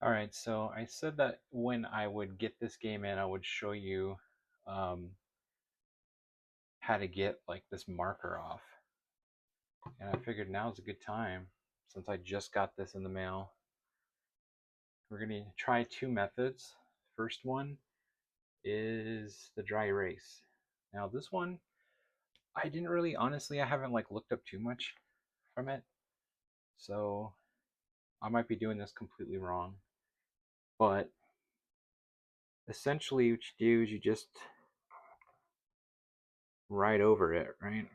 Alright, so I said that when I would get this game in, I would show you um, how to get like this marker off. And I figured now's a good time since I just got this in the mail. We're going to try two methods. First one is the dry erase. Now this one, I didn't really, honestly, I haven't like looked up too much from it. So I might be doing this completely wrong. But essentially what you do is you just write over it, right?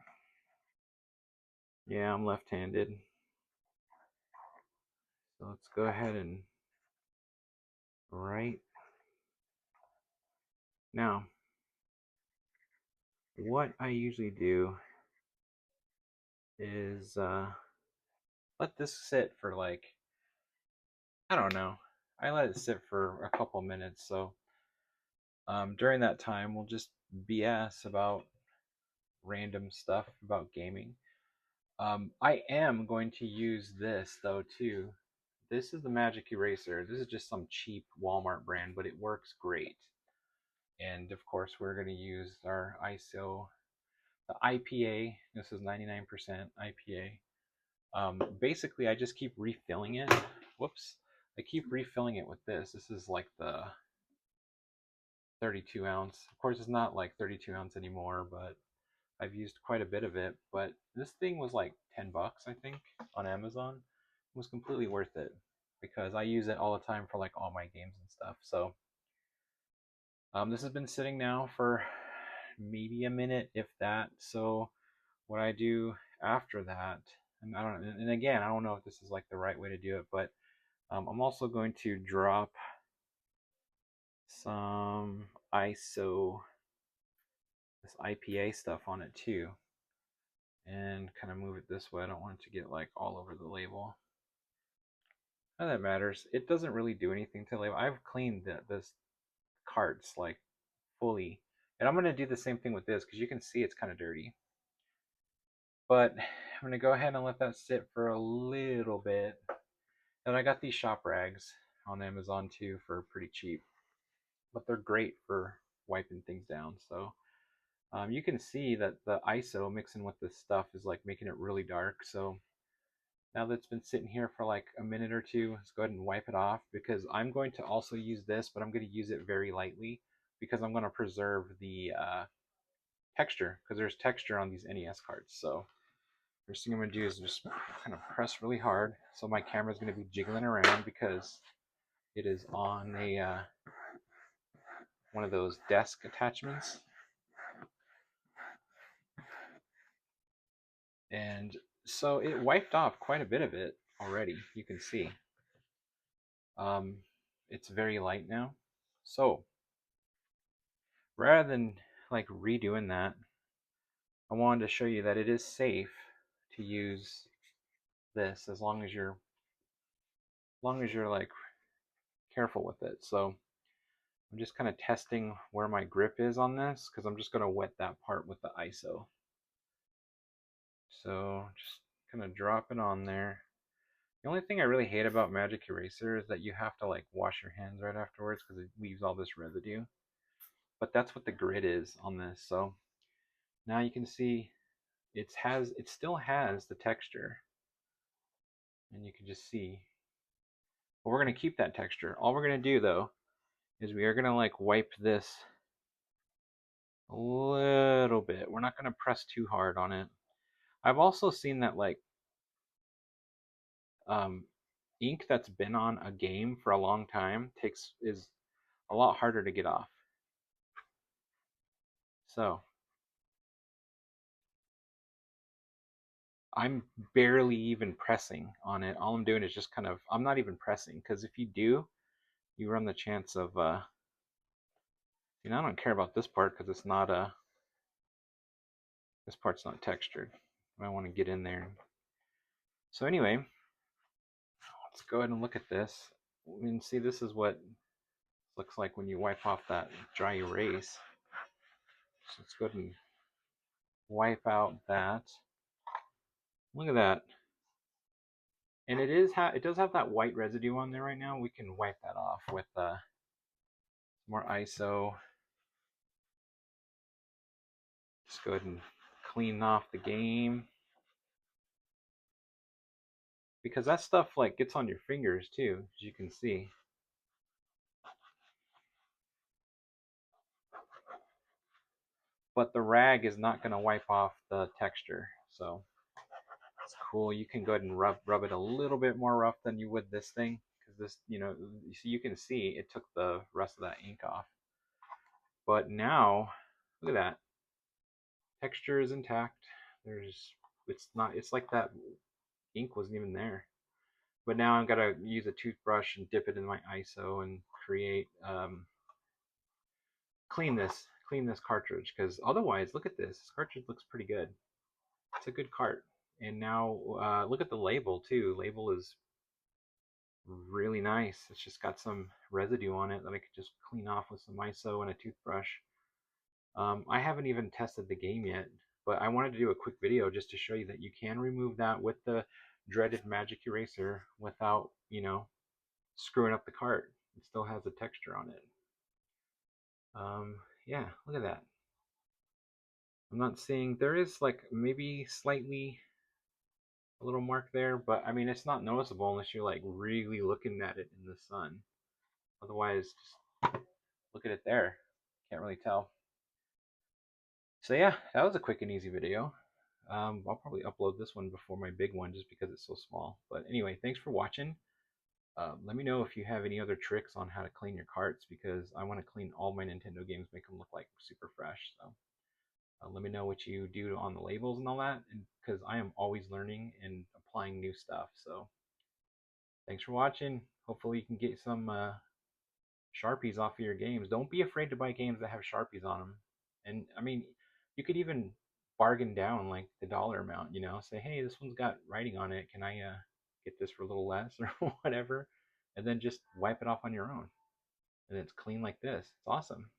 Yeah, I'm left-handed. So let's go ahead and write. Now, what I usually do is let this sit for like, I don't know. I let it sit for a couple minutes. So during that time, we'll just BS about random stuff about gaming. I am going to use this though too. This is the Magic Eraser. This is just some cheap Walmart brand, but it works great. And of course, we're going to use our ISO, the IPA. This is 99% IPA. Basically, I just keep refilling it. Whoops. I keep refilling it with this. This is like the 32 ounce. Of course, it's not like 32 ounce anymore, but I've used quite a bit of it. But this thing was like 10 bucks, I think, on Amazon. It was completely worth it because I use it all the time for like all my games and stuff. So this has been sitting now for maybe a minute, if that. So what I do after that, and I don't, and again, I don't know if this is like the right way to do it, but I'm also going to drop some ISO, this IPA stuff on it too, and kind of move it this way. I don't want it to get like all over the label. None of that matters. It doesn't really do anything to the label. I've cleaned this carts like fully, and I'm gonna do the same thing with this because you can see it's kind of dirty. But I'm gonna go ahead and let that sit for a little bit. And I got these shop rags on Amazon too for pretty cheap, but they're great for wiping things down. So you can see that the ISO mixing with this stuff is like making it really dark. So now that it's been sitting here for like a minute or two, let's go ahead and wipe it off because I'm going to also use this, but I'm going to use it very lightly because I'm going to preserve the texture because there's texture on these NES cards. So first thing I'm going to do is just kind of press really hard. So my camera is going to be jiggling around because it is on a one of those desk attachments. And so it wiped off quite a bit of it already, you can see. Um, it's very light now. So rather than like redoing that, I wanted to show you that it is safe to use this as long as you're like careful with it. So I'm just kind of testing where my grip is on this because I'm just going to wet that part with the ISO. So just kind of drop it on there. The only thing I really hate about Magic Eraser is that you have to like wash your hands right afterwards because it leaves all this residue. But that's what the grid is on this. So now you can see it still has the texture, and you can just see. But we're gonna keep that texture. All we're gonna do though is we are gonna like wipe this a little bit. We're not gonna press too hard on it. I've also seen that like um, ink that's been on a game for a long time is a lot harder to get off. So I'm barely even pressing on it. All I'm doing is just kind of, I'm not even pressing because if you do, you run the chance of, I don't care about this part because it's not this part's not textured. I want to get in there. So anyway, let's go ahead and look at this. You can see this is what it looks like when you wipe off that dry erase. So let's go ahead and wipe out that. Look at that. And it does have that white residue on there right now. We can wipe that off with more ISO. Just go ahead and clean off the game, because that stuff like gets on your fingers too, as you can see. But the rag is not going to wipe off the texture, so it's cool. You can go ahead and rub it a little bit more rough than you would this thing, because this, you can see it took the rest of that ink off. But now, look at that. Texture is intact. It's like that ink wasn't even there. But now I'm gonna use a toothbrush and dip it in my ISO and clean this cartridge, because otherwise, look at this. This cartridge looks pretty good. It's a good cart. And now look at the label too. Label is really nice. It's just got some residue on it that I could just clean off with some ISO and a toothbrush. I haven't even tested the game yet, but I wanted to do a quick video just to show you that you can remove that with the dreaded magic eraser without, screwing up the cart. It still has a texture on it. Yeah, look at that. I'm not seeing, there is like maybe slightly a little mark there, but I mean, it's not noticeable unless you're like really looking at it in the sun. Otherwise, just look at it there. Can't really tell. So yeah, that was a quick and easy video. I'll probably upload this one before my big one just because it's so small. But anyway, thanks for watching. Let me know if you have any other tricks on how to clean your carts, because I want to clean all my Nintendo games, make them look like super fresh. So let me know what you do on the labels and all that, because I am always learning and applying new stuff. So thanks for watching. Hopefully you can get some Sharpies off of your games. Don't be afraid to buy games that have Sharpies on them. And I mean, you could even bargain down like the dollar amount, say, hey, this one's got writing on it. Can I get this for a little less or whatever? And then just wipe it off on your own. And it's clean like this. It's awesome.